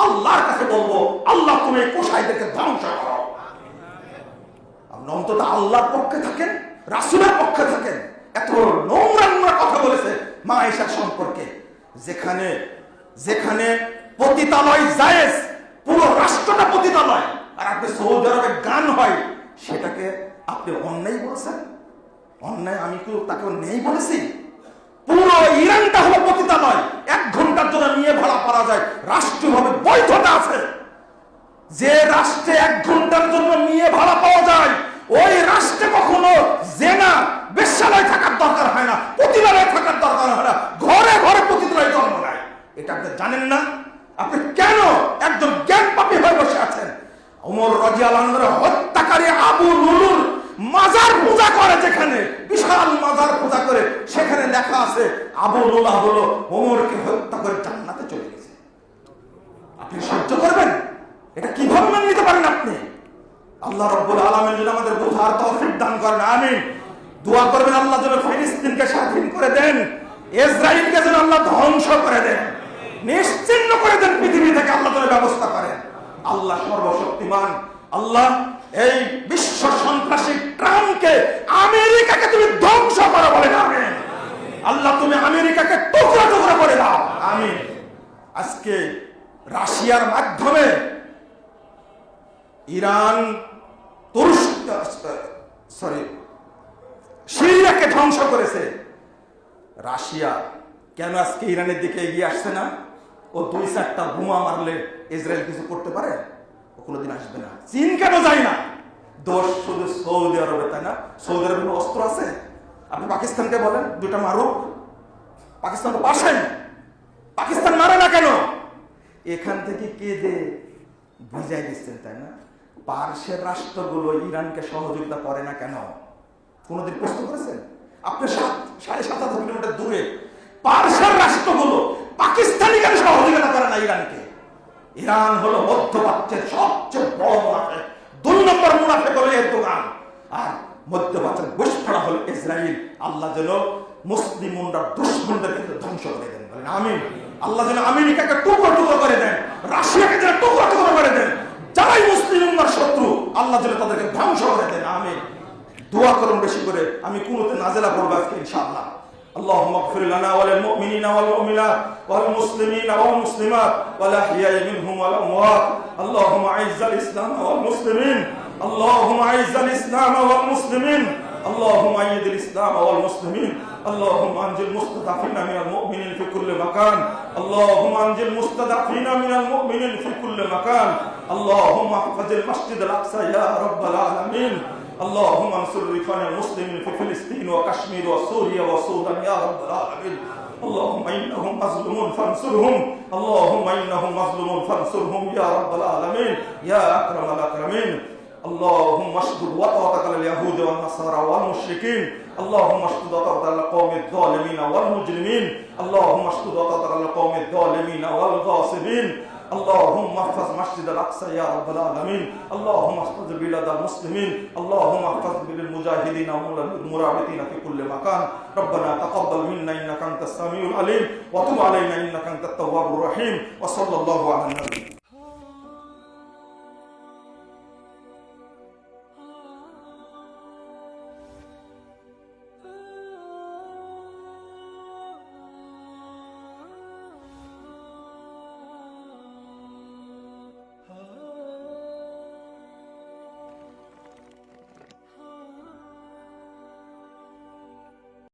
আল্লাহর কাছে বলবো, আল্লাহ তুমি এই কোষাইদেরকে ধ্বংস করো। আপনি অন্তত আল্লাহর পক্ষে থাকেন, রাসূলের পক্ষে থাকেন। এত নোংরা কথা বলেছে মা আয়েশা সম্পর্কে, যেখানে যেখানে পতিতালয় জায়েজ, পুরো রাষ্ট্রটা পতিতালয়, আর আপনি সৌদি আরবে গান হয় সেটাকে আপনি অন্যায় বলছেন। অন্যায় আমি কি তাকে নেই বলেছি? পুরো ইরানটা হলো পতিতালয়। 1 ঘন্টার জন্য নিয়ে ভাড়া করা যায়, রাষ্ট্রীয়ভাবে বৈধতা আছে। যে রাষ্ট্রে 1 ঘন্টার জন্য নিয়ে ভাড়া পাওয়া যায়, ওই রাষ্ট্রে কখনো জেনা বেশ্যালয় থাকার দরকার হয় না, পতিতালয় থাকার দরকার হয় না, ঘরে ঘরে পতিতালয় জন্ম নেয়। এটা আপনি জানেন না? আপনি কেন একজন জ্ঞান পাপী হয়ে বসে আছেন? ওমর রাদিয়াল্লাহু আনহু হত্যাকারী আবু লুলুর মাজার পূজা করে, যেখানে বিশাল মাজার পূজা করে, সেখানে লেখা আছে আবু লুলা হলো ওমরকে হত্যা করে জান্নাতে চলে গেছে। আপনি সহ্য করবেন? এটা কিভাবে মেনে নিতে পারেন আপনি? আল্লাহ রাব্বুল আলামিন যেন আমাদের বোঝার তৌফিক দান করেন, আমিন। দোয়া করবেন আল্লাহ যেন ফিলিস্তিনকে স্বাধীন করে দেন, ইসরায়েলকে যেন আল্লাহ ধ্বংস করে দেন, নিশ্চিহ্ন করে দেন পৃথিবী থেকে, আল্লাহ যেন ব্যবস্থা করেন। আল্লাহ সর্বশক্তিমান। আল্লাহ এই বিশ্ব সন্ত্রাসী ট্রাম্পকে, আমেরিকাকে তুমি ধ্বংস করো বলে আমিন। আল্লাহ তুমি আমেরিকাকে টুকরো টুকরো করে দাও, আমিন। আজকে রাশিয়ার মাধ্যমে ইরান সিরিয়াকে ধ্বংস করেছে। রাশিয়া কেন আজকে ইরানের দিকে এগিয়ে আসছে না? ও 2-4টা বোমা মারলে ইসরায়েল কিছু করতে পারে? ও কোনোদিন আসবে না। চীন কেন যায় না? দোষ শুধু সৌদি আরবে, তাই না? সৌদি আরবের অস্ত্র আছে। আপনি পাকিস্তানকে বলেন 2টা মারুক, পাকিস্তান তো পাশেন, পাকিস্তান মারে না কেন? এখান থেকে কে দে বুঝাই দিচ্ছেন, তাই না? পার্শ্বের রাষ্ট্রগুলো ইরানকে সহযোগিতা করে না কেন? কোনদিন প্রশ্ন করেছেন? আপনি 7,500 কিলোমিটার দূরে পার্শ্বের রাষ্ট্রগুলো পাকিস্তানি কেন সহযোগিতা করে না ইরানকে? ইরান হলো মধ্যপ্রাচ্যের সবচেয়ে বড় মুনাফিক। 2 নম্বর মুনাফিক হলো এরদোগান, আর মধ্যপ্রাচ্যের গোষ্ঠীটা হলো ইসরায়েল। আল্লাহ যেন মুসলিমরা দুশমনদেরকে ধ্বংস করে দেন, বলেন আমিন। আল্লাহ যেন আমেরিকাকে টুকরো টুকরো করে দেন, রাশিয়াকে যেন টুকরো টুকরো করে দেন, যারাই মুসলিম উম্মার শত্রু আল্লাহ যেন তাদেরকে ধ্বংস করে দেন, আমিন। দোয়া করুন বেশি করে। আমি কুনুতে নাজেলা পড়ব আজকে ইনশাআল্লাহ। اللهم اغفر لنا وللمؤمنين والمؤمنات والمسلمين والمسلمات والأحياء منهم والأموات. اللهم أعز الإسلام والمسلمين، اللهم أعز الإسلام والمسلمين، اللهم أيد الإسلام والمسلمين. اللهم أنجِ المستضعفين من المؤمنين في كل مكان، اللهم أنجِ المستضعفين من المؤمنين في كل مكان. اللهم احفظ المسجد الأقصى يا رب العالمين. اللهم انصر إخوان المسلمين في فلسطين وكشمير وسوريا والسودان يا رب العالمين. اللهم إنهم مظلومون فانصرهم، اللهم إنهم مظلومون فانصرهم يا رب العالمين يا أكرم الأكرمين. اللهم اشدد وطأتك على اليهود والنصارى والمشركين، اللهم اشدد وطأتك على القوم الظالمين والمجرمين، اللهم اشدد وطأتك على القوم الظالمين والغاصبين. اللهم احفظ مسجد الأقصى يا رب العالمين، اللهم احفظ بلاد المسلمين، اللهم احفظ بالمجاهدين والمرابطين في كل مكان. ربنا تقبل منا إنك أنت السميع العليم، وتب علينا إنك أنت التواب الرحيم. وصلى الله على النبي.